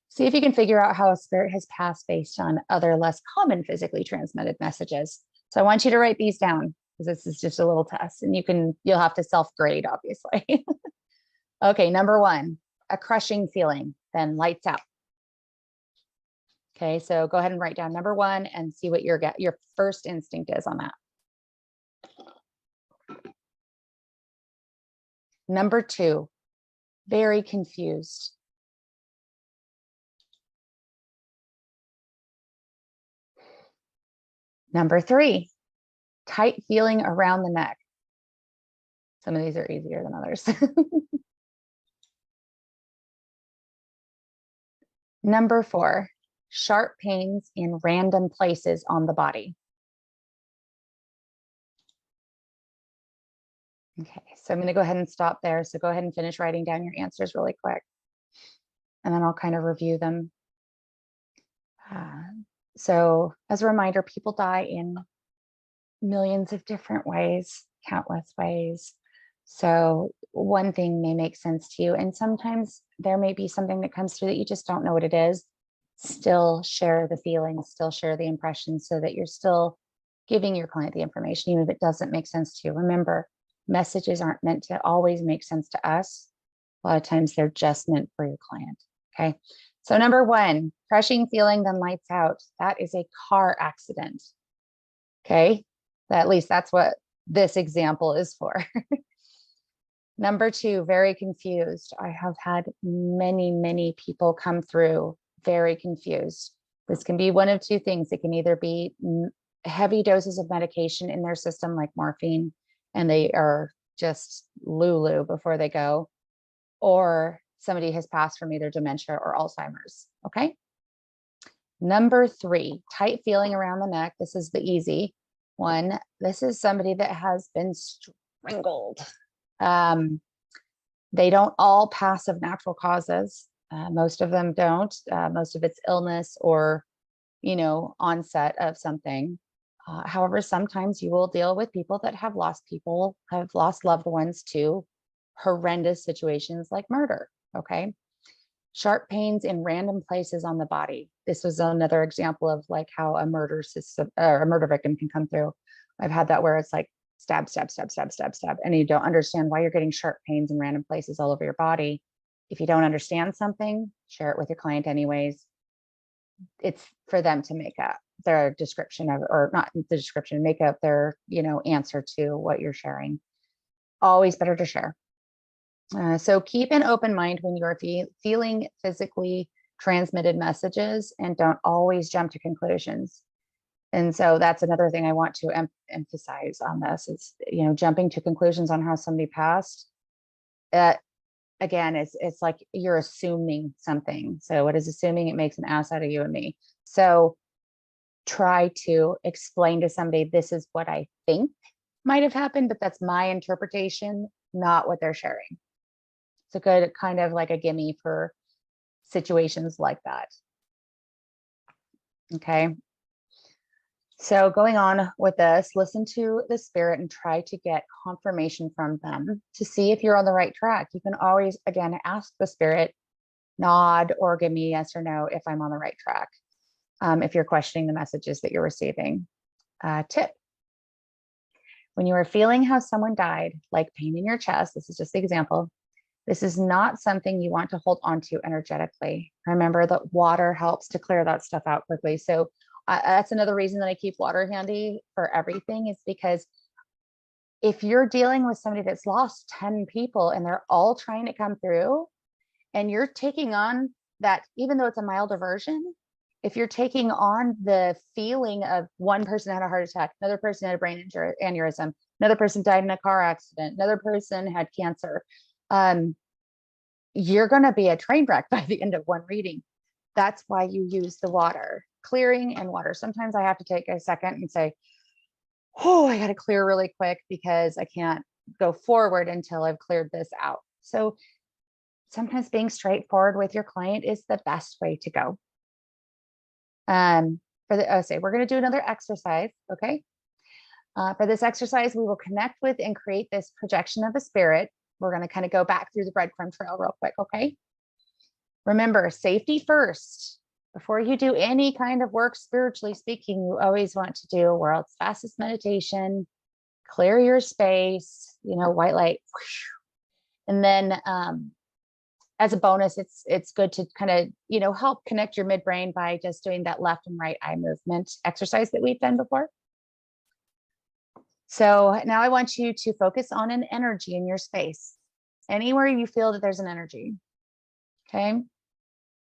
See if you can figure out how a spirit has passed based on other less common physically transmitted messages. So I want you to write these down, because this is just a little test, and you'll have to self-grade, obviously. Okay, number 1, a crushing feeling, then lights out. Okay, so go ahead and write down number 1 and see what your first instinct is on that. Number 2, very confused. Number 3, tight feeling around the neck. Some of these are easier than others. Number 4, sharp pains in random places on the body. Okay, so I'm going to go ahead and stop there. So go ahead and finish writing down your answers really quick, and then I'll kind of review them. So as a reminder, people die in millions of different ways, countless ways. So one thing may make sense to you, and sometimes there may be something that comes through that you just don't know what it is. Still share the feelings, still share the impressions, so that you're still giving your client the information, even if it doesn't make sense to you. Remember, messages aren't meant to always make sense to us. A lot of times they're just meant for your client. Okay. So number 1, crushing feeling, then lights out. That is a car accident. Okay. At least that's what this example is for. Number 2, very confused. I have had many people come through very confused. This can be one of 2 things. It can either be heavy doses of medication in their system, like morphine, and they are just Lulu before they go, or somebody has passed from either dementia or Alzheimer's. Okay. Number 3, tight feeling around the neck. This is the easy one. This is somebody that has been strangled. They don't all pass of natural causes. Most of them don't. Most of it's illness or, onset of something. However, sometimes you will deal with people that have lost loved ones to horrendous situations like murder. Okay. Sharp pains in random places on the body. This was another example of like how a murder system or a murder victim can come through. I've had that where it's like stab, stab, stab, stab, stab, stab, and you don't understand why you're getting sharp pains in random places all over your body. If you don't understand something, share it with your client anyways. It's for them to make up their description of, or not the description, make up their, answer to what you're sharing. Always better to share. So keep an open mind when you're feeling physically transmitted messages, and don't always jump to conclusions. And so that's another thing I want to emphasize on this is, jumping to conclusions on how somebody passed. Again, it's like you're assuming something. So what is assuming? It makes an ass out of you and me. So try to explain to somebody, this is what I think might have happened, but that's my interpretation, not what they're sharing. It's a good kind of like a gimme for situations like that. Okay. So going on with this, listen to the spirit and try to get confirmation from them to see if you're on the right track. You can always, again, ask the spirit, nod or give me yes or no if I'm on the right track. If you're questioning the messages that you're receiving. Tip. When you are feeling how someone died, like pain in your chest, this is just the example. This is not something you want to hold on to energetically. Remember that water helps to clear that stuff out quickly. So that's another reason that I keep water handy for everything, is because if you're dealing with somebody that's lost 10 people and they're all trying to come through, and you're taking on that, even though it's a milder version, if you're taking on the feeling of one person had a heart attack, another person had a brain aneurysm, another person died in a car accident, another person had cancer, you're going to be a train wreck by the end of one reading. That's why you use the water, clearing and water. Sometimes I have to take a second and say, oh, I got to clear really quick because I can't go forward until I've cleared this out. So sometimes being straightforward with your client is the best way to go. We're going to do another exercise. Okay. For this exercise, we will connect with and create this projection of a spirit. We're going to kind of go back through the breadcrumb trail real quick. Okay. Remember, safety first. Before you do any kind of work, spiritually speaking, you always want to do world's fastest meditation, clear your space, white light. And then, as a bonus, it's good to kind of, help connect your midbrain by just doing that left and right eye movement exercise that we've done before. So now I want you to focus on an energy in your space, anywhere you feel that there's an energy. Okay.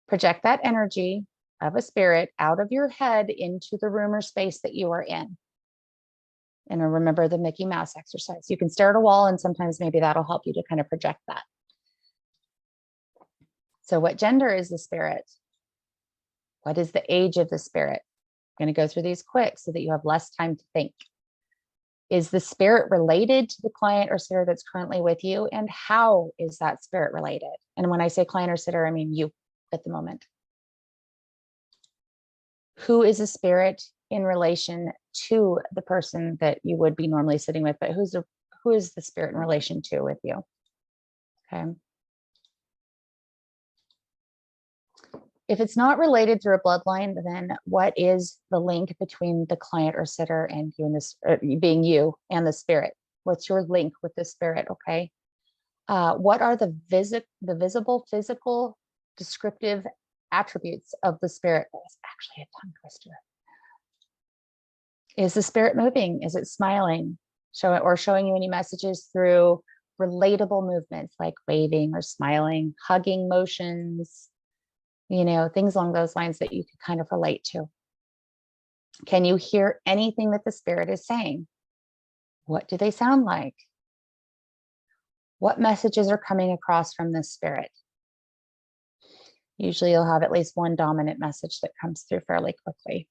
Project that energy of a spirit out of your head into the room or space that you are in. And remember the Mickey Mouse exercise. You can stare at a wall, and sometimes maybe that'll help you to kind of project that. So what gender is the spirit? What is the age of the spirit? I'm going to go through these quick so that you have less time to think. Is the spirit related to the client or sitter that's currently with you? And how is that spirit related? And when I say client or sitter, I mean you at the moment. Who is a spirit in relation to the person that you would be normally sitting with, but who is the spirit in relation to with you? Okay. If it's not related through a bloodline, then what is the link between the client or sitter and you and this, being you and the spirit? What's your link with the spirit? Okay. What are the visible, physical, descriptive attributes of the spirit? That's actually a tongue twister. Is the spirit moving? Is it smiling? Showing you any messages through relatable movements like waving or smiling, hugging motions, things along those lines that you could kind of relate to. Can you hear anything that the spirit is saying? What do they sound like? What messages are coming across from this spirit? Usually you'll have at least one dominant message that comes through fairly quickly.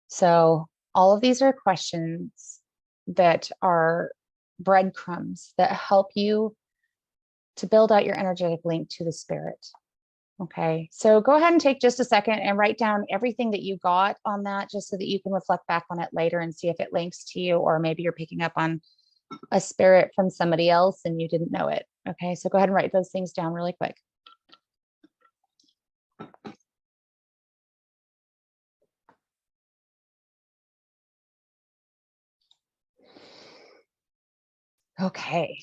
So all of these are questions that are breadcrumbs that help you to build out your energetic link to the spirit. Okay, so go ahead and take just a second and write down everything that you got on that, just so that you can reflect back on it later and see if it links to you, or maybe you're picking up on a spirit from somebody else and you didn't know it. Okay, so go ahead and write those things down really quick. Okay.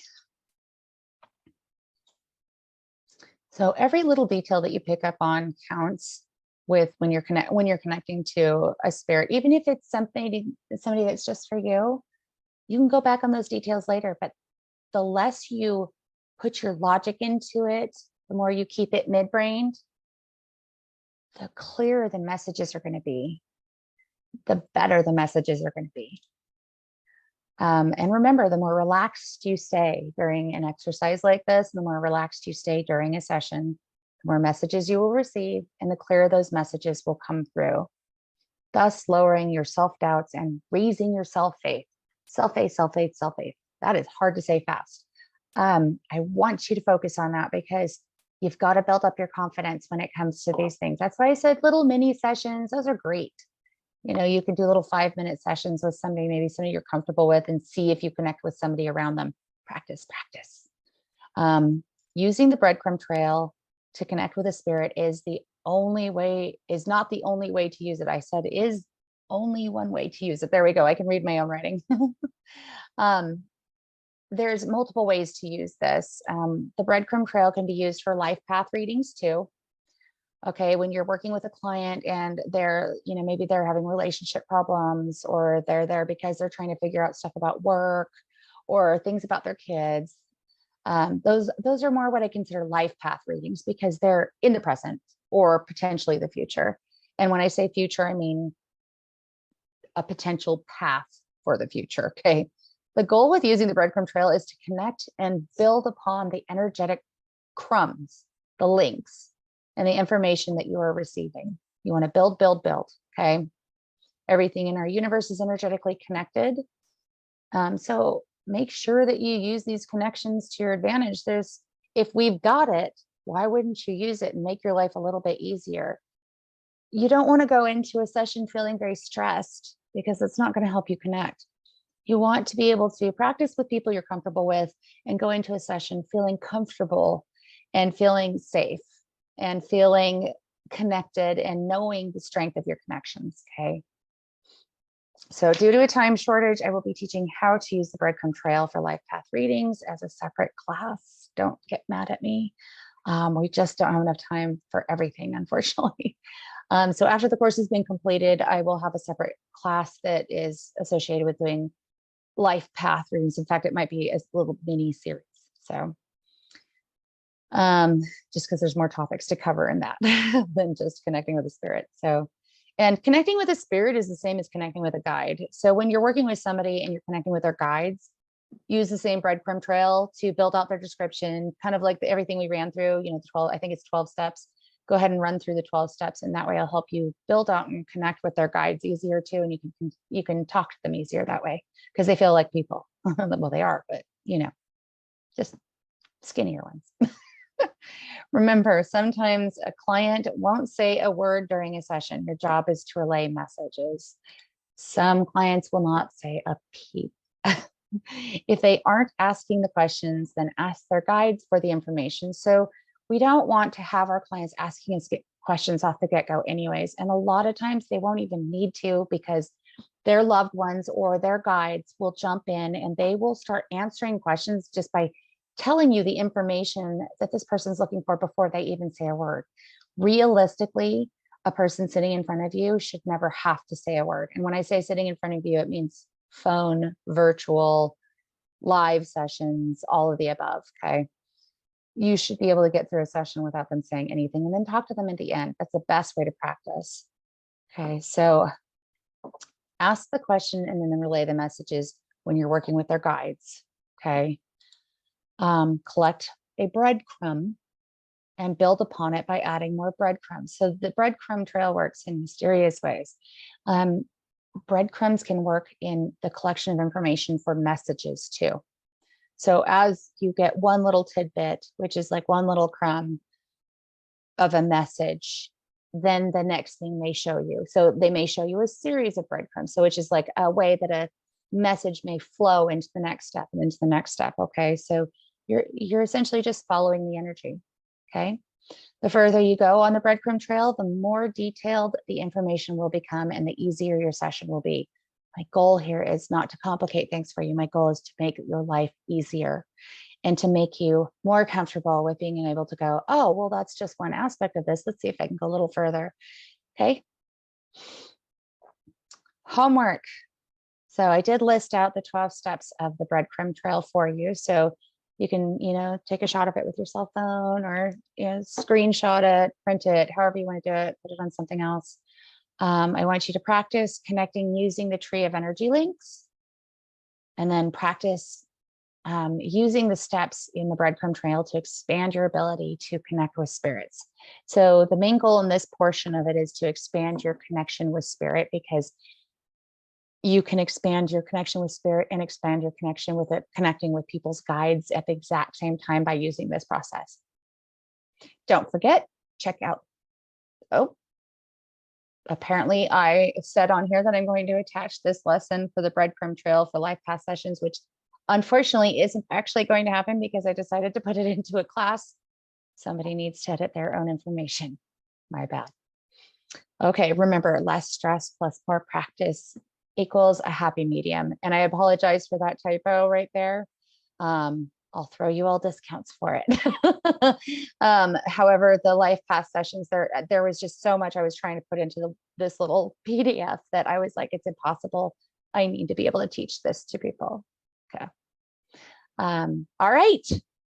So every little detail that you pick up on counts with when you're connecting to a spirit, even if it's somebody that's just for you. You can go back on those details later, but the less you put your logic into it, the more you keep it midbrained, the clearer the messages are going to be, the better the messages are going to be. And remember, the more relaxed you stay during an exercise like this, the more relaxed you stay during a session, the more messages you will receive, and the clearer those messages will come through, thus lowering your self-doubts and raising your self-faith. Self-faith, self-faith, self-faith. That is hard to say fast. I want you to focus on that, because you've got to build up your confidence when it comes to these things. That's why I said little mini sessions. Those are great. You can do little 5-minute sessions with somebody, maybe somebody you're comfortable with, and see if you connect with somebody around them. Practice, practice. Using the breadcrumb trail to connect with a spirit is not the only way to use it. I said is only one way to use it. There we go. I can read my own writing. There's multiple ways to use this. The breadcrumb trail can be used for life path readings too. Okay, when you're working with a client and maybe they're having relationship problems, or they're there because they're trying to figure out stuff about work or things about their kids. Those are more what I consider life path readings, because they're in the present or potentially the future. And when I say future, I mean a potential path for the future. Okay. The goal with using the breadcrumb trail is to connect and build upon the energetic crumbs, the links, and the information that you are receiving. You want to build, build, build. Okay. Everything in our universe is energetically connected. So make sure that you use these connections to your advantage. If we've got it, why wouldn't you use it and make your life a little bit easier? You don't want to go into a session feeling very stressed, because it's not going to help you connect. You want to be able to practice with people you're comfortable with and go into a session feeling comfortable and feeling safe and feeling connected and knowing the strength of your connections. Okay. So due to a time shortage, I will be teaching how to use the breadcrumb trail for life path readings as a separate class. Don't get mad at me. We just don't have enough time for everything, unfortunately. So after the course has been completed, I will have a separate class that is associated with doing life path readings. In fact, it might be a little mini series. So just because there's more topics to cover in that than just connecting with the spirit. So, and connecting with a spirit is the same as connecting with a guide. So when you're working with somebody and you're connecting with their guides, use the same breadcrumb trail to build out their description, kind of like everything we ran through, the 12, I think it's 12 steps. Go ahead and run through the 12 steps. And that way I'll help you build out and connect with their guides easier too. And you can talk to them easier that way, because they feel like people. Well, they are, but just skinnier ones. Remember, sometimes a client won't say a word during a session. Your job is to relay messages. Some clients will not say a peep. If they aren't asking the questions, then ask their guides for the information. So we don't want to have our clients asking us questions off the get-go anyways. And a lot of times they won't even need to, because their loved ones or their guides will jump in and they will start answering questions just by telling you the information that this person's looking for before they even say a word. Realistically, a person sitting in front of you should never have to say a word. And when I say sitting in front of you, it means phone, virtual, live sessions, all of the above. Okay. You should be able to get through a session without them saying anything, and then talk to them at the end. That's the best way to practice. Okay. So ask the question and then relay the messages when you're working with their guides. Okay. collect a breadcrumb and build upon it by adding more breadcrumbs. So the breadcrumb trail works in mysterious ways. Breadcrumbs can work in the collection of information for messages too. So as you get one little tidbit, which is like one little crumb of a message, then the next thing they show you. So they may show you a series of breadcrumbs. So which is like a way that a message may flow into the next step and into the next step. Okay. So you're essentially just following the energy. Okay. The further you go on the breadcrumb trail, the more detailed the information will become and the easier your session will be. My goal here is not to complicate things for you. My goal is to make your life easier and to make you more comfortable with being able to go, oh, well, that's just one aspect of this. Let's see if I can go a little further. Okay. Homework. So I did list out the 12 steps of the breadcrumb trail for you. So you can, take a shot of it with your cell phone or, screenshot it, print it, however you want to do it, put it on something else. I want you to practice connecting using the tree of energy links, and then practice using the steps in the breadcrumb trail to expand your ability to connect with spirits. So the main goal in this portion of it is to expand your connection with spirit, because you can expand your connection with spirit and expand your connection with it, connecting with people's guides at the exact same time by using this process. Don't forget, check out, apparently I said on here that I'm going to attach this lesson for the breadcrumb trail for life path sessions, which unfortunately isn't actually going to happen because I decided to put it into a class. Somebody needs to edit their own information. My bad. Okay, remember, less stress plus more practice equals a happy medium. And I apologize for that typo right there. I'll throw you all discounts for it. However, the life path sessions, there was just so much I was trying to put into this little PDF that I was like, it's impossible. I need to be able to teach this to people. Okay. All right.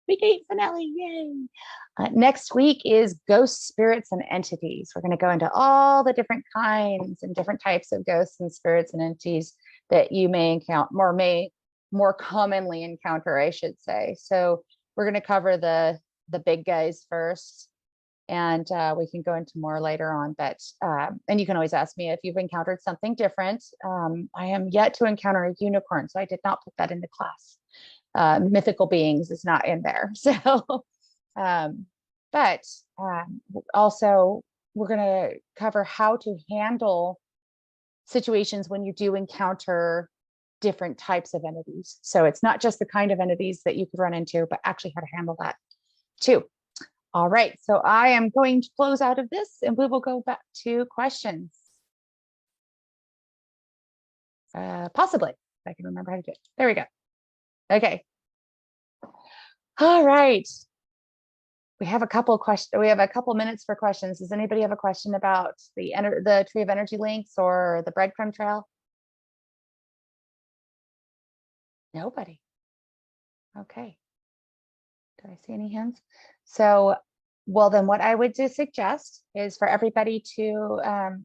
Week 8 finale. Yay. Next week is ghosts, spirits, and entities. We're going to go into all the different kinds and different types of ghosts and spirits and entities that you may encounter, or may more commonly encounter, I should say. So we're going to cover the big guys first, and we can go into more later on. But and you can always ask me if you've encountered something different. I am yet to encounter a unicorn, so I did not put that into class. Mythical beings is not in there. So, but also we're going to cover how to handle situations when you do encounter different types of entities. So it's not just the kind of entities that you could run into, but actually how to handle that too. All right. So I am going to close out of this and we will go back to questions. Possibly, if I can remember how to do it. There we go. Okay. All right. We have a couple questions. We have a couple minutes for questions. Does anybody have a question about the tree of energy links or the breadcrumb trail? Nobody. Okay. Do I see any hands? So, well, then what I would suggest is for everybody to,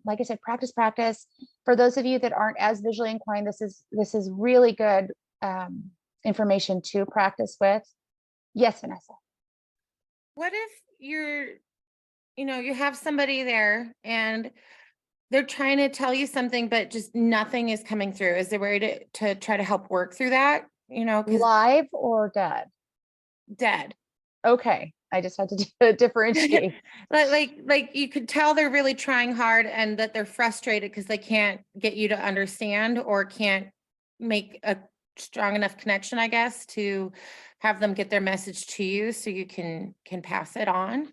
like I said, practice. For those of you that aren't as visually inclined, this is really good information to practice with. Yes, Vanessa. What if you have somebody there and they're trying to tell you something, but just nothing is coming through? Is there a way to try to help work through that? Because Live or dead? dead. Okay. I just had to differentiate. like you could tell they're really trying hard and that they're frustrated because they can't get you to understand or can't make a strong enough connection, I guess, to have them get their message to you so you can pass it on.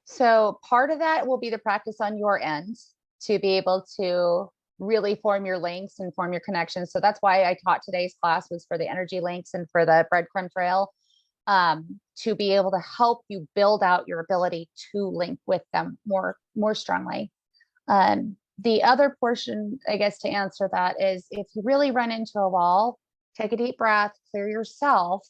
So part of that will be the practice on your end to be able to really form your links and form your connections. So that's why I taught today's class was for the energy links and for the breadcrumb trail, to be able to help you build out your ability to link with them more strongly. The other portion, I guess, to answer that is if you really run into a wall, take a deep breath, clear yourself,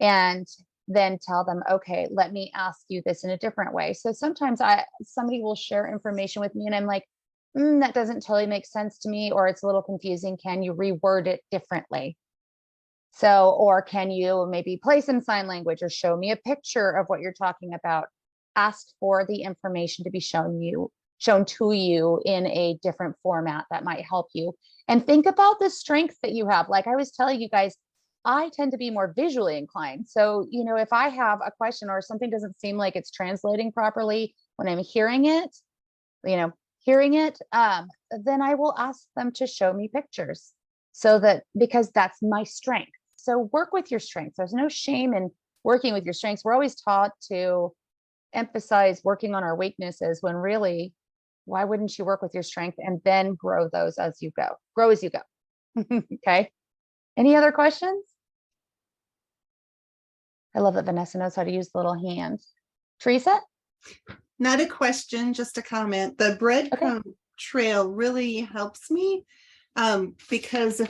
and then tell them, okay, let me ask you this in a different way. So sometimes somebody will share information with me and I'm like, that doesn't totally make sense to me, or it's a little confusing. Can you reword it differently? So, or can you maybe play some sign language or show me a picture of what you're talking about? Ask for the information to be shown to you in a different format that might help you. And think about the strengths that you have. Like I was telling you guys, I tend to be more visually inclined. So, if I have a question or something doesn't seem like it's translating properly when I'm hearing it, then I will ask them to show me pictures because that's my strength. So work with your strengths. There's no shame in working with your strengths. We're always taught to emphasize working on our weaknesses when really, why wouldn't you work with your strength and then grow those as you go? Grow as you go. Okay. Any other questions? I love that Vanessa knows how to use the little hand. Teresa? Not a question, just a comment. The breadcrumb trail really helps me because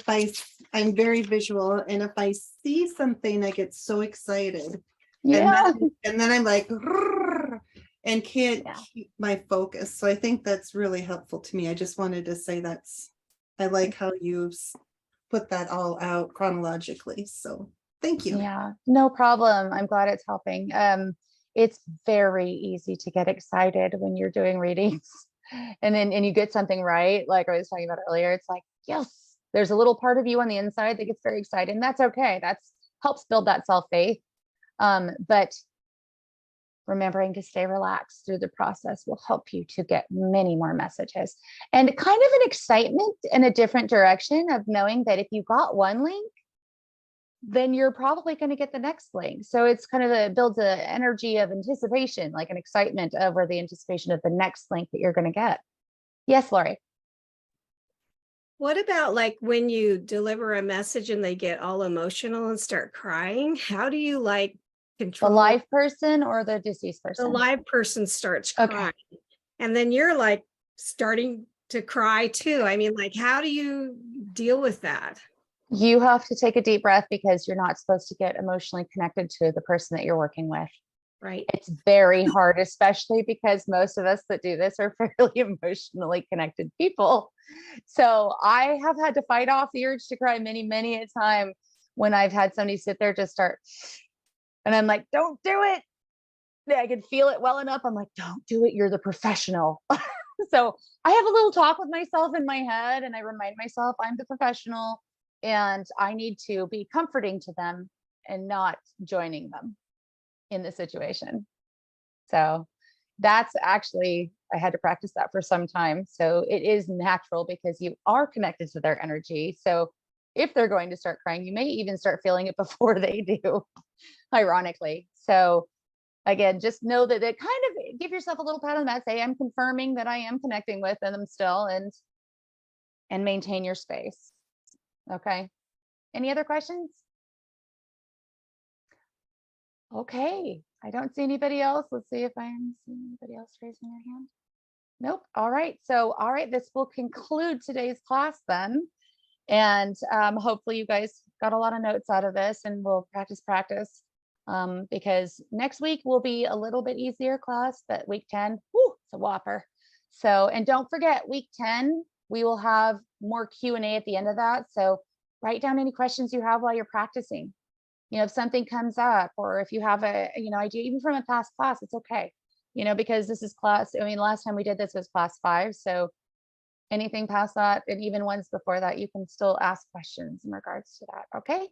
I'm very visual, and if I see something, I get so excited. Yeah. And then I'm like, "Rrrr," and can't keep my focus. So I think that's really helpful to me. I just wanted to say I like how you put that all out chronologically. So thank you. Yeah, no problem. I'm glad it's helping. It's very easy to get excited when you're doing readings and you get something right. Like I was talking about earlier, it's like, yes, there's a little part of you on the inside that gets very excited, and that's okay. That's helps build that self-faith. But remembering to stay relaxed through the process will help you to get many more messages, and kind of an excitement in a different direction of knowing that if you got one link, then you're probably going to get the next link. So it's kind of builds an energy of anticipation, like an excitement over the anticipation of the next link that you're going to get. Yes, Lori. What about like when you deliver a message and they get all emotional and start crying? How do you like The control live person or the deceased the person? live person starts Okay. crying and then you're like starting to cry too? I mean, like, how do you deal with that? You have to take a deep breath because you're not supposed to get emotionally connected to the person that you're working with. Right. It's very hard, especially because most of us that do this are fairly emotionally connected people. So I have had to fight off the urge to cry many, many a time when I've had somebody sit there just start, and I'm like, don't do it. I can feel it well enough. I'm like, don't do it. You're the professional. So I have a little talk with myself in my head, and I remind myself I'm the professional and I need to be comforting to them and not joining them in the situation. So that's actually, I had to practice that for some time. So it is natural because you are connected to their energy. So if they're going to start crying, you may even start feeling it before they do, ironically. So again, just know that it kind of give yourself a little pat on the back, say, I'm confirming that I am connecting with them still, and maintain your space. Okay. Any other questions? Okay. I don't see anybody else. Let's see if I'm seeing anybody else raising their hand. Nope. All right. So, all right, this will conclude today's class then. And hopefully you guys got a lot of notes out of this, and we'll practice because next week will be a little bit easier class, but week 10, whoo, it's a whopper. So, and don't forget week 10, we will have more Q&A at the end of that. So write down any questions you have while you're practicing. If something comes up, or if you have a, idea, even from a past class, it's okay. Because this is class, last time we did this was class 5. So anything past that, and even ones before that, you can still ask questions in regards to that. Okay.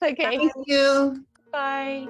Okay. Thank you. Bye.